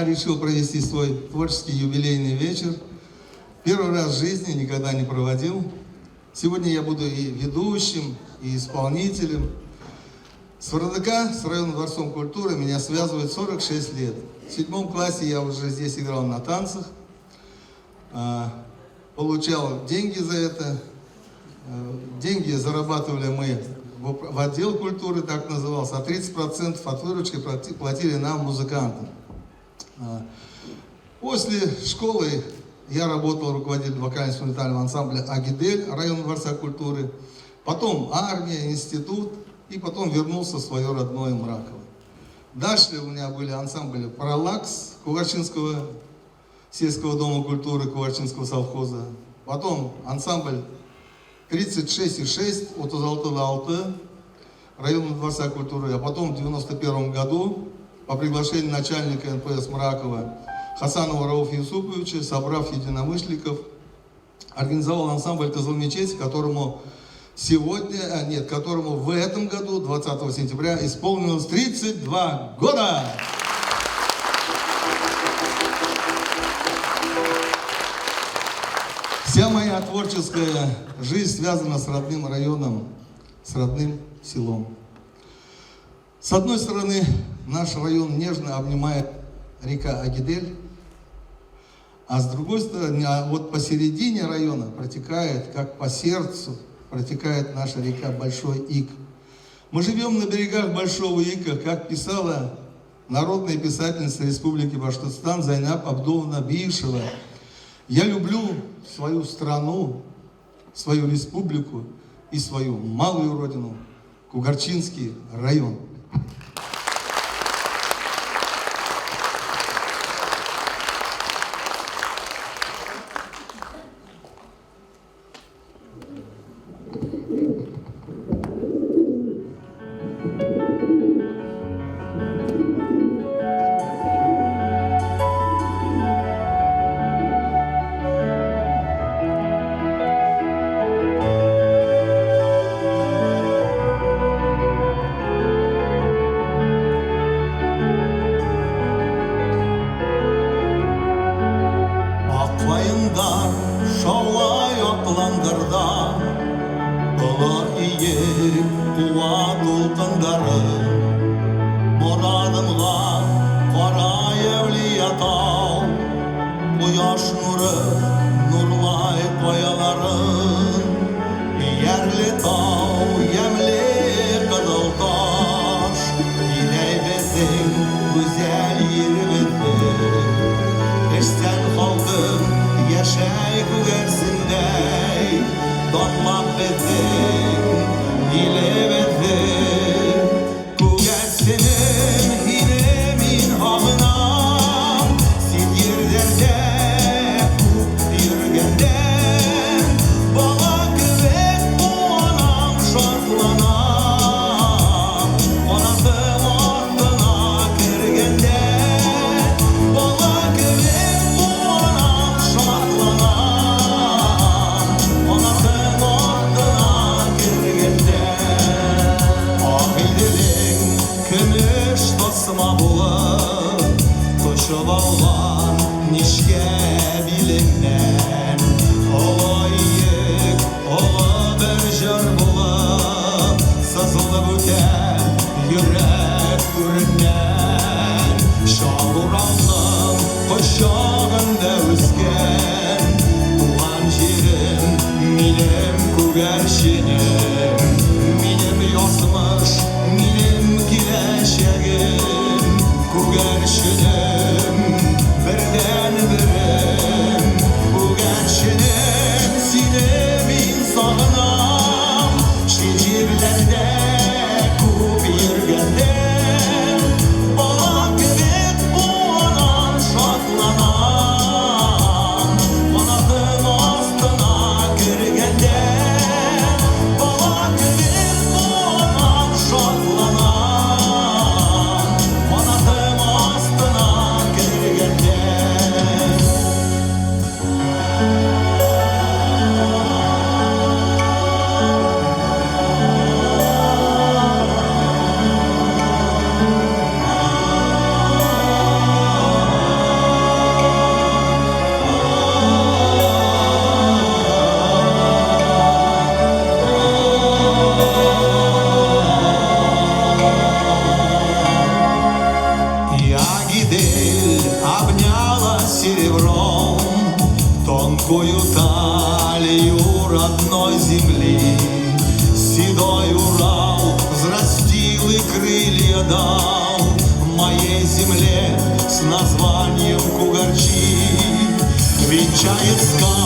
я решил провести свой творческий юбилейный вечер. Первый раз в жизни, никогда не проводил. Сегодня я буду и ведущим, и исполнителем. С РДК, с районным дворцом культуры, меня связывает 46 лет. В 7 классе я уже здесь играл на танцах, получал деньги за это. Деньги зарабатывали мы в отдел культуры, так назывался, а 30% от выручки платили нам, музыкантам. После школы я работал руководителем вокально-инструментального ансамбля «Агидель» районного дворца культуры, потом армия, институт, и потом вернулся в свое родное Мраково. Дальше у меня были ансамбли «Параллакс» Кугарчинского сельского дома культуры, Кугарчинского совхоза, потом ансамбль 36,6 от Узалтыла-Алты районного дворца культуры, а потом в 1991 году по приглашению начальника НПС Мракова Хасанова Рауфа Юсуповича, собрав единомышленников, организовал ансамбль «Кызылмечеть», которому в этом году, 20 сентября, исполнилось 32 года. Вся моя творческая жизнь связана с родным районом, с родным селом. С одной стороны, наш район нежно обнимает река Агидель, а с другой стороны, вот посередине района протекает, как по сердцу, протекает наша река Большой Ик. Мы живем на берегах Большого Ика, как писала народная писательница Республики Башкортостан Зайнаб Абдуловна Биишева. Я люблю свою страну, свою республику и свою малую родину, Кугарчинский район. Şavlay aklandırda Ula iyi kuva tulkındarı Muradımla kara evliyata Kuyaş nuru nurlay koyaların Yerli tağ yemli kızıl taş İleybesin güzel yerimizdir Eşten halkım yaşay Kugarsindey donlap bezin ile bezin Kugarsinin hiremin ağına sil yerlerde регалию родной земли. Седой Урал взрастил и крылья дал моей земле с названием Кугарчи. Венчает скалы